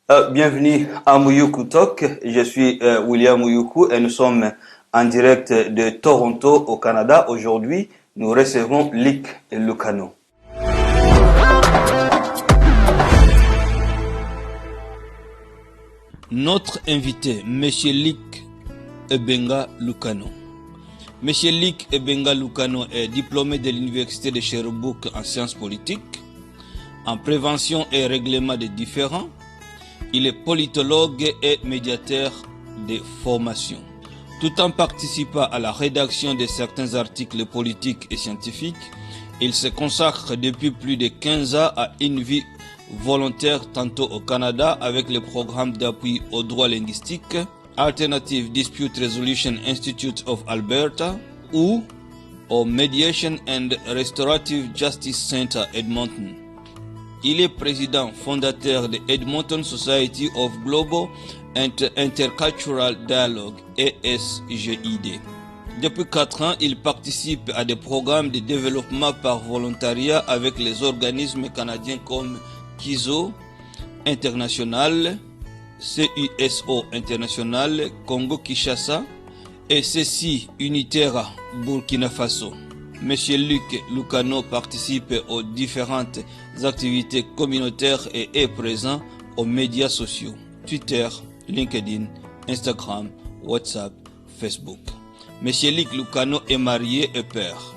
Bienvenue à Muyuku Talk. Je suis William Muyuku et nous sommes en direct de Toronto au Canada. Aujourd'hui, nous recevons Lick Lucano. Notre invité, Monsieur Lick Ebenga Lucano. Monsieur Lick Ebenga Lucano est diplômé de l'Université de Sherbrooke en sciences politiques, en prévention et règlement des différends. Il est politologue et médiateur de formation. Tout en participant à la rédaction de certains articles politiques et scientifiques, il se consacre depuis plus de 15 ans à une vie volontaire tantôt au Canada avec le programme d'appui aux droits linguistiques Alternative Dispute Resolution Institute of Alberta ou au Mediation and Restorative Justice Center Edmonton. Il est président fondateur de Edmonton Society of Global Intercultural Dialogue, ESGID. Depuis 4 ans, il participe à des programmes de développement par volontariat avec les organismes canadiens comme KISO International, CUSO International, Congo-Kinshasa et CECI Unitaire Burkina Faso. Monsieur Lick Lucano participe aux différentes activités communautaires et est présent aux médias sociaux, Twitter, LinkedIn, Instagram, WhatsApp, Facebook. Monsieur Lick Lucano est marié et père.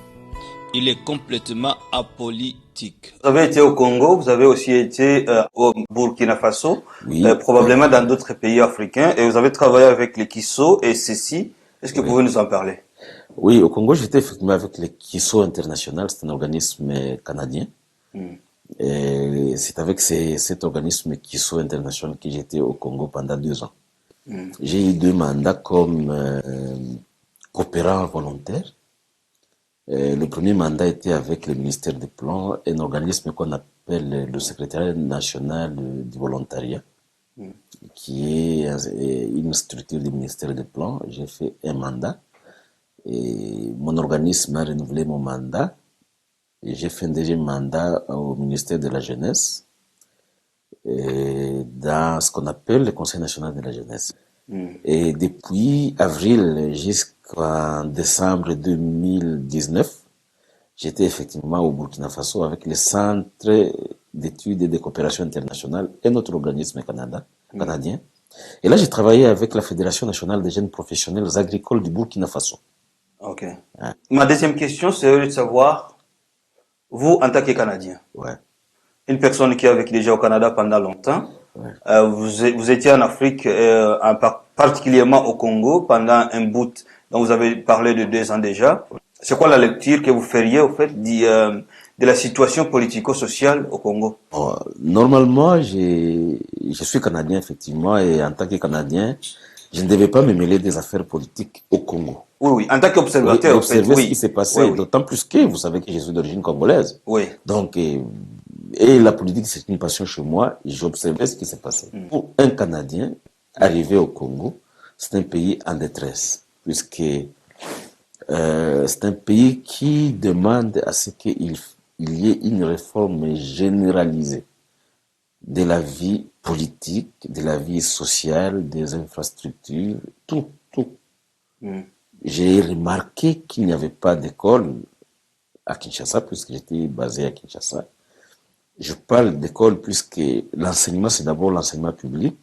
Il est complètement apolitique. Vous avez été au Congo, vous avez aussi été au Burkina Faso, oui, probablement dans d'autres pays africains, et vous avez travaillé avec les KISO et CECI. Est-ce que vous pouvez nous en parler? Oui, au Congo, j'étais effectivement avec le KISO International, c'est un organisme canadien. Et c'est avec cet organisme KISO International que j'étais au Congo pendant 2 ans. J'ai eu 2 mandats comme coopérant volontaire. Le premier mandat était avec le ministère des Plans, un organisme qu'on appelle le secrétariat national du volontariat, qui est une structure du ministère des Plans. J'ai fait un mandat. Et mon organisme a renouvelé mon mandat. Et j'ai fait un deuxième mandat au ministère de la Jeunesse, et dans ce qu'on appelle le Conseil national de la jeunesse. Et depuis avril jusqu'en décembre 2019, j'étais effectivement au Burkina Faso avec le Centre d'études et de coopération internationale et notre organisme canadien. Et là, j'ai travaillé avec la Fédération nationale des jeunes professionnels agricoles du Burkina Faso. Ok. Ouais. Ma deuxième question, c'est de savoir, vous, en tant que Canadien, une personne qui a vécu déjà au Canada pendant longtemps, vous étiez en Afrique, particulièrement au Congo, pendant un bout, dont vous avez parlé de 2 ans déjà. C'est quoi la lecture que vous feriez, au fait, de la situation politico-sociale au Congo? Normalement, je suis Canadien, effectivement, et en tant que Canadien, je ne devais pas me mêler des affaires politiques au Congo. Oui, en tant qu'observateur, oui, observer ce qui s'est passé, d'autant plus que vous savez que je suis d'origine congolaise. Oui. Donc, et la politique, c'est une passion chez moi, j'observais ce qui s'est passé. Pour un Canadien, arrivé au Congo, c'est un pays en détresse, puisque c'est un pays qui demande à ce qu'il y ait une réforme généralisée de la vie politique, de la vie sociale, des infrastructures, tout. J'ai remarqué qu'il n'y avait pas d'école à Kinshasa, puisque j'étais basé à Kinshasa. Je parle d'école puisque l'enseignement, c'est d'abord l'enseignement public.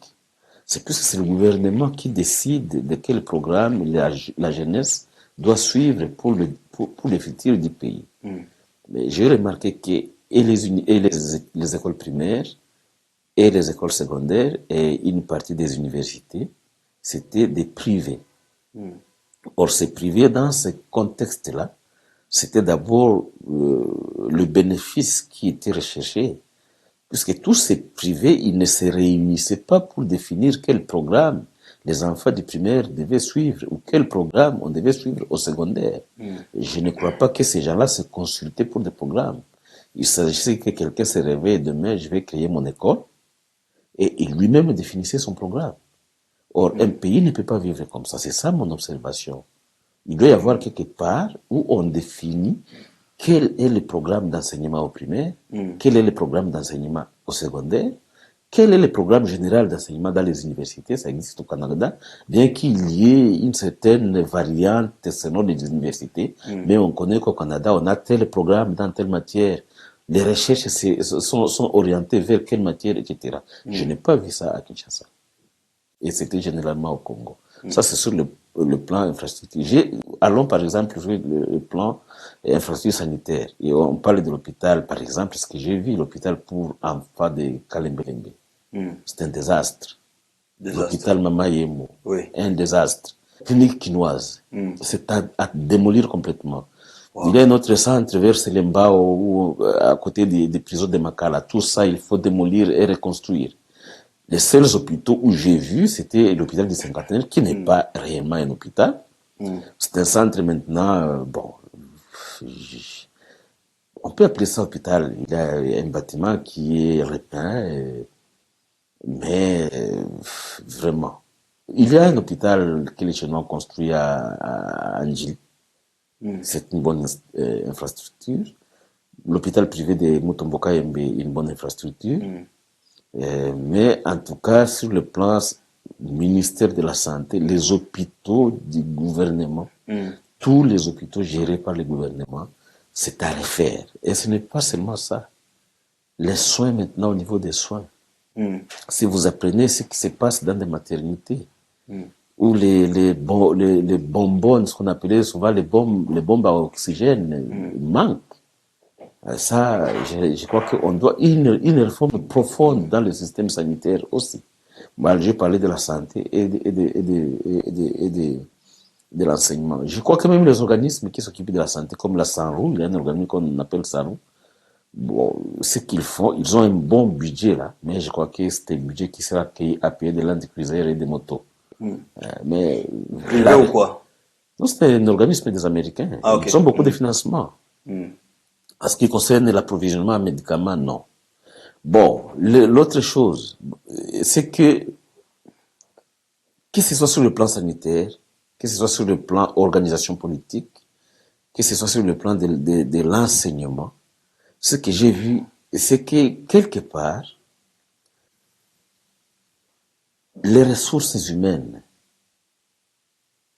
C'est plus que c'est le gouvernement qui décide de quel programme la jeunesse doit suivre pour le futur du pays. Mais j'ai remarqué que les écoles primaires et les écoles secondaires et une partie des universités, c'était des privés. Or, ces privés, dans ce contexte-là, c'était d'abord le bénéfice qui était recherché. Puisque tous ces privés, ils ne se réunissaient pas pour définir quel programme les enfants du primaire devaient suivre ou quel programme on devait suivre au secondaire. Je ne crois pas que ces gens-là se consultaient pour des programmes. Il s'agissait que quelqu'un se réveille demain, je vais créer mon école, et il lui-même définissait son programme. Or, un pays ne peut pas vivre comme ça. C'est ça mon observation. Il doit y avoir quelque part où on définit quel est le programme d'enseignement au primaire, quel est le programme d'enseignement au secondaire, quel est le programme général d'enseignement dans les universités? Ça existe au Canada, bien qu'il y ait une certaine variante selon les universités, mais on connaît qu'au Canada, on a tel programme dans telle matière. Les recherches sont orientées vers quelle matière, etc. Je n'ai pas vu ça à Kinshasa. Et c'était généralement au Congo. Ça, c'est sur le plan infrastructure. Allons par exemple sur le plan infrastructure sanitaire. Et on parle de l'hôpital, par exemple, ce que j'ai vu, l'hôpital pour enfants de Kalembelembe. C'est un désastre. L'hôpital Mama Yemo, Oui. un désastre. Clinique quinoise, c'est à démolir complètement. Wow. Il y a un autre centre vers Selembao, à côté des prisons de Makala. Tout ça, il faut démolir et reconstruire. Les seuls hôpitaux où j'ai vu, c'était l'hôpital du Cinquantenaire, qui n'est pas réellement un hôpital. C'est un centre maintenant, bon, on peut appeler ça hôpital. Il y a un bâtiment qui est repeint, mais vraiment. Il y a un hôpital que les Chinois ont construit à Anjili. C'est une bonne infrastructure. L'hôpital privé de Mutomboka est une bonne infrastructure. Mais en tout cas, sur le plan ministère de la Santé, les hôpitaux du gouvernement, tous les hôpitaux gérés par le gouvernement, c'est à refaire. Et ce n'est pas seulement ça. Les soins maintenant au niveau des soins. Si vous apprenez ce qui se passe dans des maternités, où les bonbonnes, ce qu'on appelait souvent les bombes à oxygène, manquent. Ça, je crois qu'on doit une réforme profonde dans le système sanitaire aussi. Moi, je parlais de la santé et de l'enseignement. Je crois que même les organismes qui s'occupent de la santé, comme la SANRU, il y a un organisme qu'on appelle SANRU, bon, ce qu'ils font, ils ont un bon budget là, mais je crois que c'est un budget qui sera appuyé de Land Cruiser et des motos. Mais privé ou quoi? Non, c'est un organisme des Américains. Ah, okay. Ils ont beaucoup de financement. En ce qui concerne l'approvisionnement en médicaments, non. Bon, l'autre chose, c'est que ce soit sur le plan sanitaire, que ce soit sur le plan organisation politique, que ce soit sur le plan de l'enseignement, ce que j'ai vu, c'est que quelque part, les ressources humaines,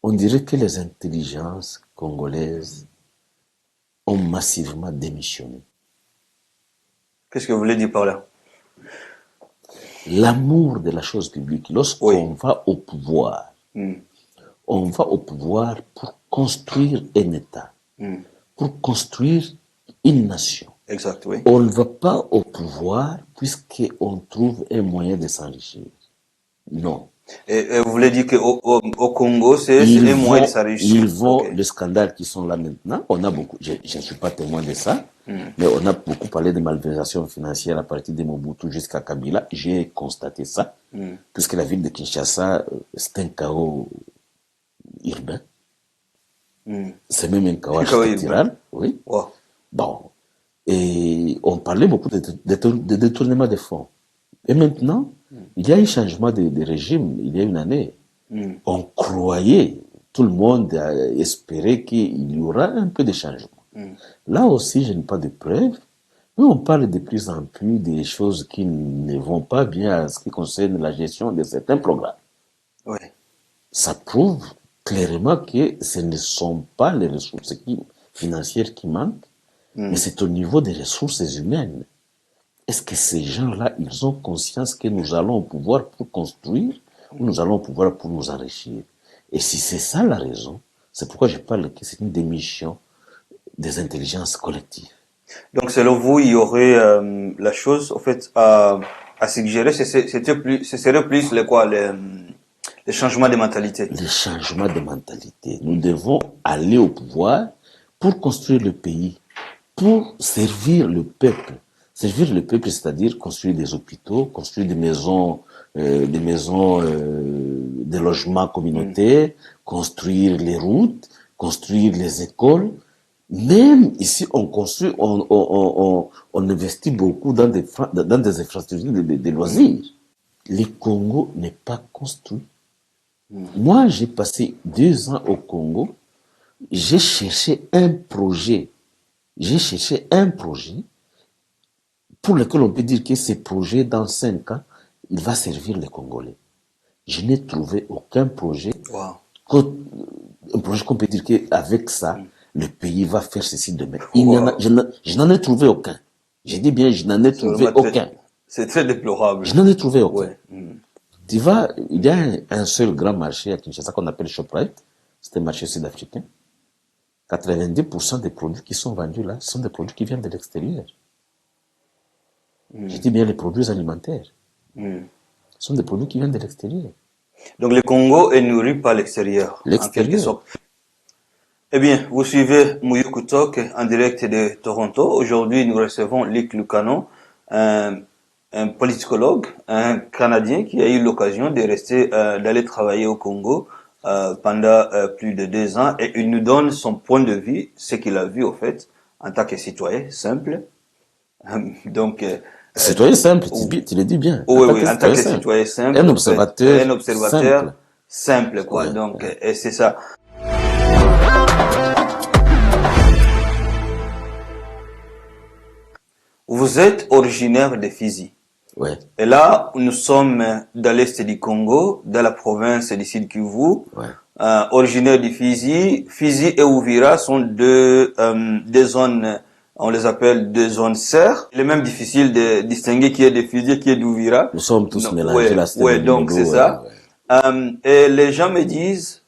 on dirait que les intelligences congolaises ont massivement démissionné. Qu'est-ce que vous voulez dire par là? L'amour de la chose publique, lorsqu'on va au pouvoir, on va au pouvoir pour construire un État, pour construire une nation. Exact, oui. On ne va pas au pouvoir puisqu'on trouve un moyen de s'enrichir. Non. Et vous voulez dire qu'au Congo, c'est un moyen de s'enrichir. Ils vont, les scandales qui sont là maintenant, on a beaucoup, je ne suis pas témoin de ça, mais on a beaucoup parlé de malversation financière à partir de Mobutu jusqu'à Kabila. J'ai constaté ça, puisque la ville de Kinshasa, c'est un chaos urbain. C'est même un chaos architectural. Oui. Wow. Bon. Et on parlait beaucoup de détournement des fonds. Et maintenant, il y a un changement de régime il y a une année. On croyait, tout le monde a espéré qu'il y aura un peu de changement. Là aussi, je n'ai pas de preuves, mais on parle de plus en plus des choses qui ne vont pas bien en ce qui concerne la gestion de certains programmes. Oui. Ça prouve clairement que ce ne sont pas les ressources financières qui manquent, mais c'est au niveau des ressources humaines. Est-ce que ces gens-là, ils ont conscience que nous allons au pouvoir pour construire ou nous allons au pouvoir pour nous enrichir? Et si c'est ça la raison, c'est pourquoi je parle que c'est une démission des intelligences collectives. Donc, selon vous, il y aurait la chose, en fait, à suggérer, ce serait plus les changements de mentalité. Les changements de mentalité. Nous devons aller au pouvoir pour construire le pays, pour servir le peuple. Servir le peuple, c'est-à-dire construire des hôpitaux, construire des maisons, des logements communautaires, construire les routes, construire les écoles. Même ici, on construit, on investit beaucoup dans des infrastructures de loisirs. Le Congo n'est pas construit. Moi, j'ai passé 2 ans au Congo. J'ai cherché un projet. Pour lequel on peut dire que ce projet, dans 5 ans, il va servir les Congolais. Je n'ai trouvé aucun projet. Wow. Un projet qu'on peut dire qu'avec ça, le pays va faire ceci demain. Je n'en ai trouvé aucun. J'ai dit bien, je n'en ai trouvé aucun. C'est très déplorable. Je n'en ai trouvé aucun. Ouais. Tu vois, il y a un seul grand marché à Kinshasa qu'on appelle Shoprite. C'est un marché sud-africain. 90% des produits qui sont vendus là sont des produits qui viennent de l'extérieur. Je dis bien les produits alimentaires. Ce sont des produits qui viennent de l'extérieur. Donc le Congo est nourri par l'extérieur. En quelque sorte. Eh bien, vous suivez Mouyoukou Talk en direct de Toronto. Aujourd'hui, nous recevons Luc Lucano, un politicologue, un Canadien qui a eu l'occasion de rester, d'aller travailler au Congo pendant plus de 2 ans, et il nous donne son point de vue, ce qu'il a vu au fait en tant que citoyen simple. Donc citoyen simple, tu le dis bien. Oui, en tant que citoyen simple. Un observateur simple quoi. Ouais, donc et c'est ça. Vous êtes originaire de Fizi. Ouais. Et là, nous sommes dans l'est du Congo, dans la province du Sud Kivu. Ouais. Originaire du Fizi. Fizi et Uvira sont deux zones, on les appelle deux zones sœurs. Il est même difficile de distinguer qui est de Fizi et qui est d'Uvira. Nous sommes tous mélangés là. Ouais, donc c'est ça. Et les gens me disent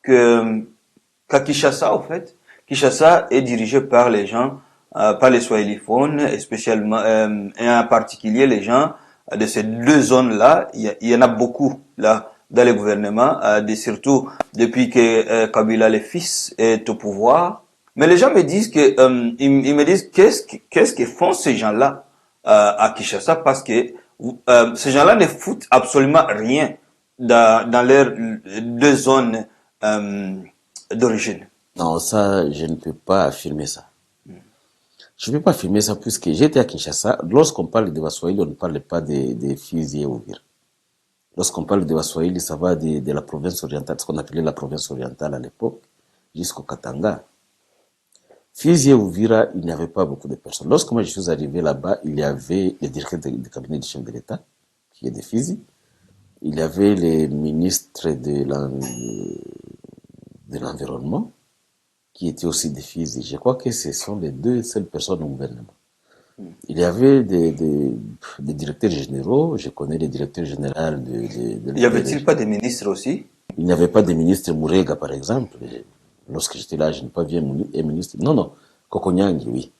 qu'à Kinshasa, en fait, Kinshasa est dirigé par les gens, par les Swahiliphones, et spécialement, et en particulier les gens de ces deux zones-là. Il y en a beaucoup là dans le gouvernement, surtout depuis que Kabila le fils est au pouvoir. Mais les gens me disent ils me disent qu'est-ce que font ces gens-là à Kinshasa, parce que ces gens-là ne foutent absolument rien dans leurs deux zones d'origine. Non, ça, je ne peux pas affirmer ça. Je ne peux pas affirmer ça puisque j'étais à Kinshasa. Lorsqu'on parle de Waswahili, on ne parle pas de Fizi et Uvira. Lorsqu'on parle de Waswahili, ça va de la province orientale, ce qu'on appelait la province orientale à l'époque, jusqu'au Katanga. Fizi et Uvira, il n'y avait pas beaucoup de personnes. Lorsque moi je suis arrivé là-bas, il y avait le directeur du cabinet du chef de l'État, qui est de Fizi. Il y avait les ministres de l'environnement, qui étaient aussi des Fizi. Je crois que ce sont les deux seules personnes au gouvernement. Il y avait des directeurs généraux. Je connais les directeurs généraux de y avait-il pas des ministres aussi? Il n'y avait pas de ministre. Mourega, par exemple. Lorsque j'étais là, je n'ai pas vu un ministre. Non. Kokonyangi, oui.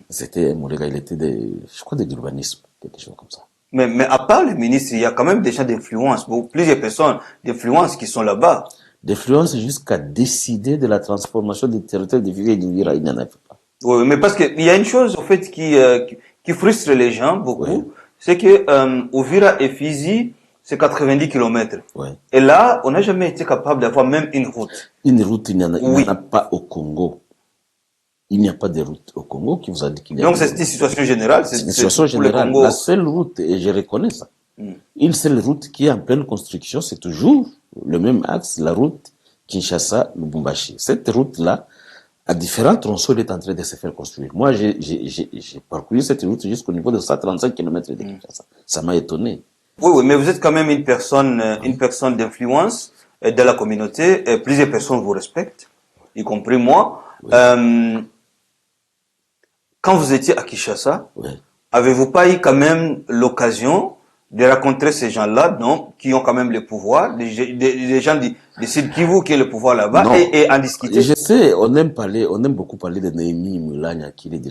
C'était Mourega, il était je crois, de l'urbanisme, quelque chose comme ça. Mais à part les ministres, il y a quand même des gens d'influence, plusieurs personnes d'influence qui sont là-bas. D'influence jusqu'à décider de la transformation des territoires de Fizi et d'Uvira, il n'y en avait pas. Oui, mais parce qu'il y a une chose, au fait, qui frustre les gens beaucoup, oui. C'est que Uvira et Fizi, c'est 90 km. Oui. Et là, on n'a jamais été capable d'avoir même une route. Une route, il n'y en a pas au Congo. Il n'y a pas de route au Congo qui vous a dit qu'il y a. Donc c'est une situation générale. C'est une situation générale. La seule route, et je reconnais ça, une seule route qui est en pleine construction, c'est toujours le même axe, la route Kinshasa-Lubumbashi. Cette route-là, à différents tronçons, elle est en train de se faire construire. Moi, j'ai parcouru cette route jusqu'au niveau de 135 km de Kinshasa. Ça m'a étonné. Oui, mais vous êtes quand même une personne d'influence dans la communauté. Et plusieurs personnes vous respectent, y compris moi. Oui. Quand vous étiez à Kinshasa, avez-vous pas eu quand même l'occasion de rencontrer ces gens-là, donc, qui ont quand même le pouvoir, des gens du Sud Kivu qui ont le pouvoir là-bas, et en discuter? Je sais, on aime beaucoup parler de Néhémie Moulania, qui était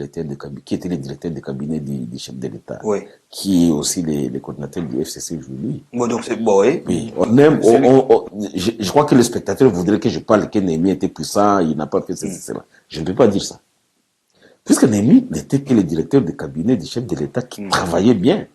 le directeur de cabinet du chef de l'État, qui est aussi le coordinateur du FCC aujourd'hui. Bon, donc c'est bon, oui. Oui, je crois que le spectateur voudrait que je parle que Néhémie était puissant, il n'a pas fait cela. Je ne peux pas dire ça. Puisque Néhémie n'était que le directeur de cabinet du chef de l'État qui travaillait bien.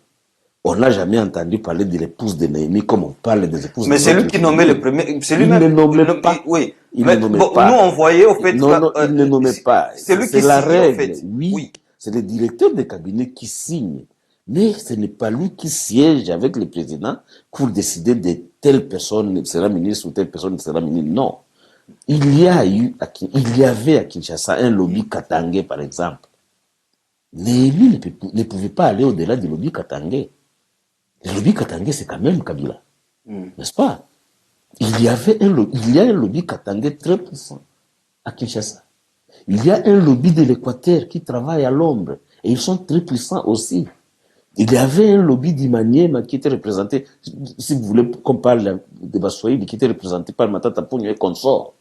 On n'a jamais entendu parler de l'épouse de Néhémie comme on parle des épouses. Mais c'est lui qui nommait le premier. C'est lui même. Il ne nommait pas. Oui. Il ne nommait pas. Nous, on voyait, au fait. Non, il ne nommait pas. C'est lui qui signe, la règle. En fait. Oui. C'est le directeur de cabinet qui signe. Mais ce n'est pas lui qui siège avec le président pour décider de telle personne sera ministre ou telle personne sera ministre. Non. Il y avait à Kinshasa un lobby katangais, par exemple. Néhémie ne pouvait pas aller au-delà du lobby katangais. Le lobby katangais, c'est quand même Kabila. N'est-ce pas? Il y a un lobby katangais très puissant à Kinshasa. Il y a un lobby de l'Équateur qui travaille à l'ombre. Et ils sont très puissants aussi. Il y avait un lobby d'Imaniema qui était représenté, si vous voulez qu'on parle de Bassoïde, qui était représenté par Matata Pogno et consort.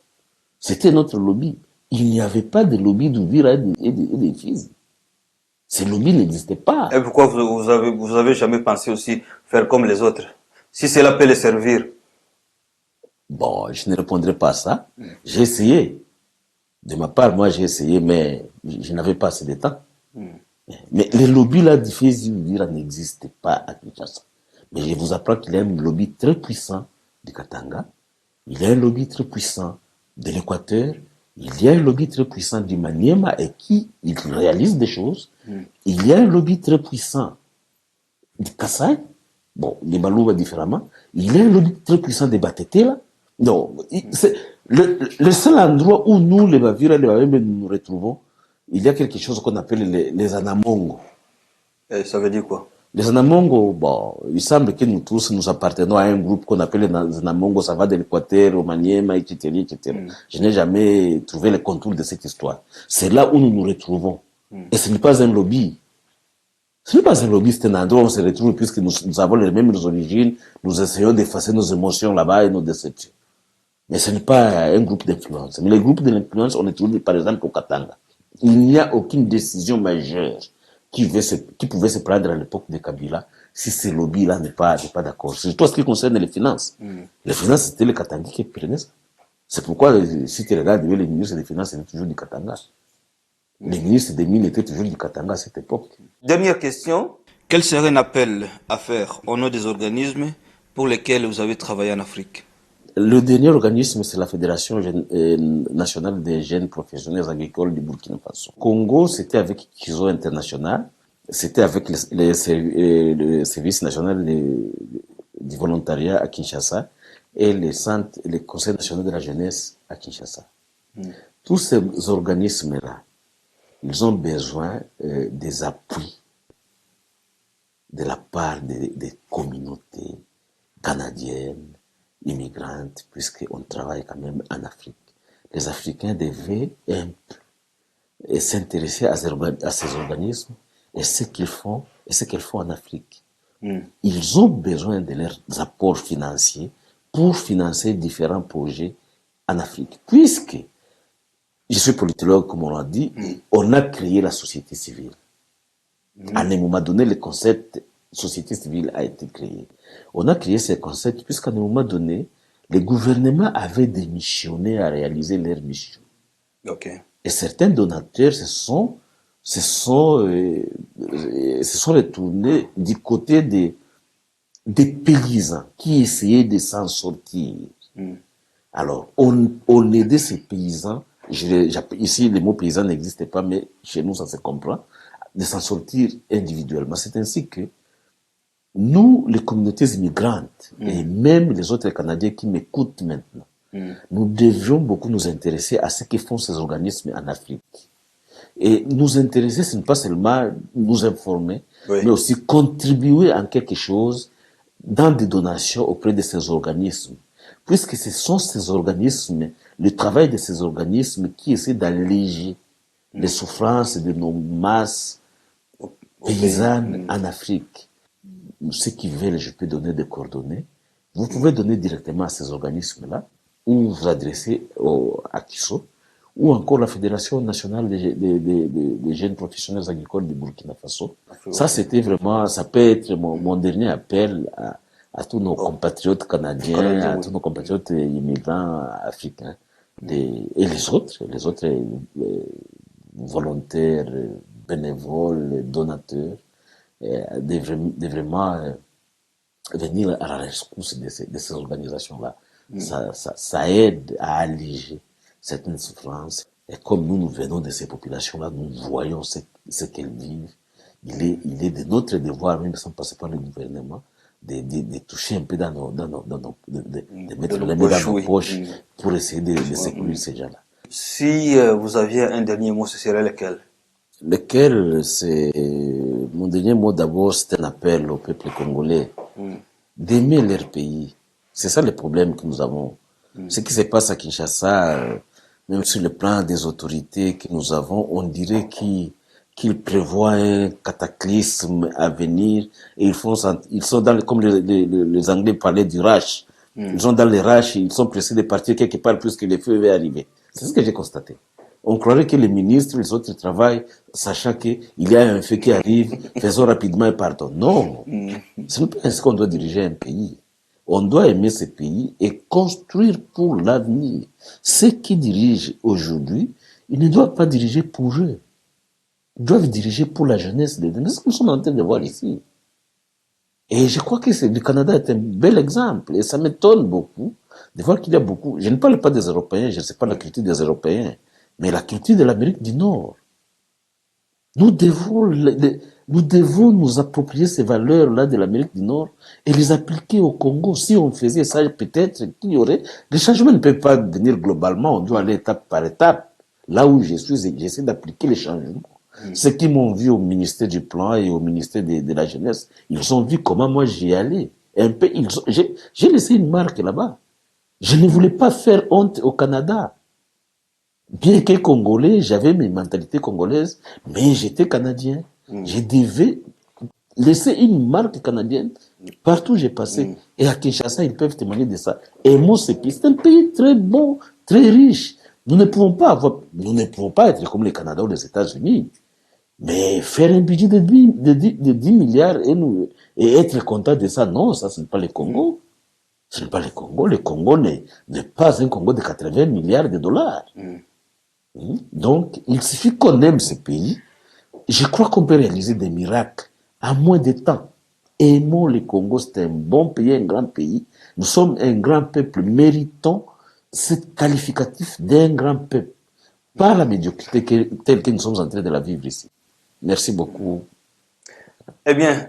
C'était notre lobby. Il n'y avait pas de lobby d'Ouvira et des Fizi. Ces lobbies n'existaient pas. Et pourquoi vous avez jamais pensé aussi faire comme les autres? Si cela peut les servir. Bon, je ne répondrai pas à ça. J'ai essayé. De ma part, moi, j'ai essayé, mais je n'avais pas assez de temps. Mais les lobbies là du Fizi n'existaient pas à Kinshasa. Mais je vous apprends qu'il y a un lobby très puissant du Katanga. Il y a un lobby très puissant de l'Équateur. Il y a un lobby très puissant du Maniema et qui il réalise des choses. Il y a un lobby très puissant du Kassai. Bon, les Balouba différemment. Il y a un lobby très puissant des Batete là. Non, c'est le seul endroit où nous, les Bavira, les Bavira, nous retrouvons, il y a quelque chose qu'on appelle les Anamongo. Et ça veut dire quoi? Les Anamongo, bon, il semble que nous tous, nous appartenons à un groupe qu'on appelle les Anamongo, ça va de l'Équateur, au Maniema, etc., etc. Je n'ai jamais trouvé les contours de cette histoire. C'est là où nous nous retrouvons. Et ce n'est pas un lobby. Ce n'est pas un lobby, c'est un endroit où on se retrouve puisque nous avons les mêmes origines, nous essayons d'effacer nos émotions là-bas et nos déceptions. Mais ce n'est pas un groupe d'influence. Mais les groupes d'influence, on est trouvé par exemple au Katanga. Il n'y a aucune décision majeure qui pouvait se prendre à l'époque de Kabila si ce lobby-là n'est pas d'accord. Surtout en ce qui concerne les finances. Les finances, c'était le Katanga qui prenait ça. C'est pourquoi, si tu regardes, les ministres des Finances étaient toujours du Katanga. Les ministres des Mines étaient toujours du Katanga à cette époque. Dernière question. Quel serait un appel à faire au nom des organismes pour lesquels vous avez travaillé en Afrique? Le dernier organisme, c'est la Fédération nationale des jeunes professionnels agricoles du Burkina Faso. Congo, c'était avec Kizo International, c'était avec le service national du volontariat à Kinshasa et le Conseil national de la jeunesse à Kinshasa. Tous ces organismes-là, ils ont besoin des appuis de la part des communautés canadiennes, immigrantes, puisqu'on travaille quand même en Afrique. Les Africains devaient s'intéresser à ces organismes et ce qu'ils font et ce qu'elles font en Afrique. Ils ont besoin de leurs apports financiers pour financer différents projets en Afrique. Puisque, je suis politologue, comme on l'a dit, on a créé la société civile. À un moment donné, le concept société civile a été créé. On a créé ces concepts puisqu'à un moment donné, les gouvernements avaient démissionné à réaliser leur mission. Okay. Et certains donateurs se sont retournés du côté des paysans qui essayaient de s'en sortir. Alors, on aidait ces paysans, ici le mot paysan n'existe pas, mais chez nous ça se comprend, de s'en sortir individuellement. C'est ainsi que nous, les communautés immigrantes, et même les autres Canadiens qui m'écoutent maintenant, nous devions beaucoup nous intéresser à ce que font ces organismes en Afrique. Et nous intéresser, ce n'est pas seulement nous informer, mais aussi contribuer en quelque chose dans des donations auprès de ces organismes. Puisque ce sont ces organismes, le travail de ces organismes qui essaient d'alléger les souffrances de nos masses paysannes en Afrique. Ceux qui veulent, je peux donner des coordonnées. Vous pouvez donner directement à ces organismes-là, ou vous adresser à Kiso, ou encore la Fédération nationale des jeunes professionnels agricoles du Burkina Faso. Ça, c'était vraiment, ça peut être mon dernier appel à tous nos compatriotes canadiens, à tous nos compatriotes immigrants africains, et les autres volontaires, bénévoles, donateurs, de vraiment venir à la rescousse de ces organisations-là. Ça aide à alléger certaines souffrances. Et comme nous venons de ces populations-là, nous voyons ce qu'elles vivent. Il est de notre devoir, même sans passer par le gouvernement, de toucher un peu de mettre les mains dans nos poches pour essayer de secourir ces gens-là. Si vous aviez un dernier mot, ce serait lequel? Lequel, c'est mon dernier mot d'abord, c'est un appel au peuple congolais d'aimer leur pays. C'est ça le problème que nous avons. Ce qui se passe à Kinshasa, même sur le plan des autorités que nous avons, on dirait qu'ils prévoient un cataclysme à venir et ils sont dans comme les Anglais parlaient du rush. Ils sont dans les rush, ils sont pressés de partir quelque part puisque le feu va arriver. C'est ce que j'ai constaté. On croirait que les ministres, les autres travaillent, sachant qu'il y a un feu qui arrive, faisons rapidement et partons. Non, ce n'est pas ainsi qu'on doit diriger un pays. On doit aimer ce pays et construire pour l'avenir. Ceux qui dirigent aujourd'hui, ils ne doivent pas diriger pour eux. Ils doivent diriger pour la jeunesse de demain. C'est ce que nous sommes en train de voir ici. Et je crois que le Canada est un bel exemple. Et ça m'étonne beaucoup de voir qu'il y a beaucoup. Je ne parle pas des Européens, je ne sais pas la culture des Européens, mais la culture de l'Amérique du Nord. Nous devons nous approprier ces valeurs-là de l'Amérique du Nord et les appliquer au Congo. Si on faisait ça, peut-être qu'il y aurait... Les changements ne peuvent pas venir globalement, on doit aller étape par étape. Là où je suis, j'essaie d'appliquer les changements. Ceux qui m'ont vu au ministère du Plan et au ministère de la Jeunesse, ils ont vu comment moi j'y allais. Un peu, j'ai laissé une marque là-bas. Je ne voulais pas faire honte au Canada. Bien que congolais, j'avais mes mentalités congolaises, mais j'étais canadien. Je devais laisser une marque canadienne partout où j'ai passé. Et à Kinshasa, ils peuvent témoigner de ça. Et moi, c'est un pays très bon, très riche. Nous ne pouvons pas être comme le Canada ou les États-Unis. Mais faire un budget de 10 milliards et être content de ça, non, ça, ce n'est pas le Congo. Ce n'est pas le Congo. Le Congo n'est pas un Congo de 80 milliards de dollars. Donc, il suffit qu'on aime ce pays. Je crois qu'on peut réaliser des miracles en moins de temps. Aimons le Congo, c'est un bon pays, un grand pays. Nous sommes un grand peuple, méritons ce qualificatif d'un grand peuple. Pas la médiocrité telle que nous sommes en train de la vivre ici. Merci beaucoup. Eh bien,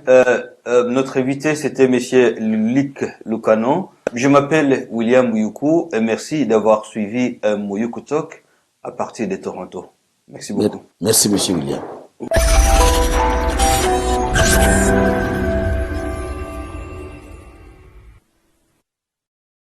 notre invité, c'était Monsieur Luc Lucano. Je m'appelle William Mouyoukou et merci d'avoir suivi Mouyoukou Talk à partir de Toronto. Merci beaucoup. Merci, Monsieur William.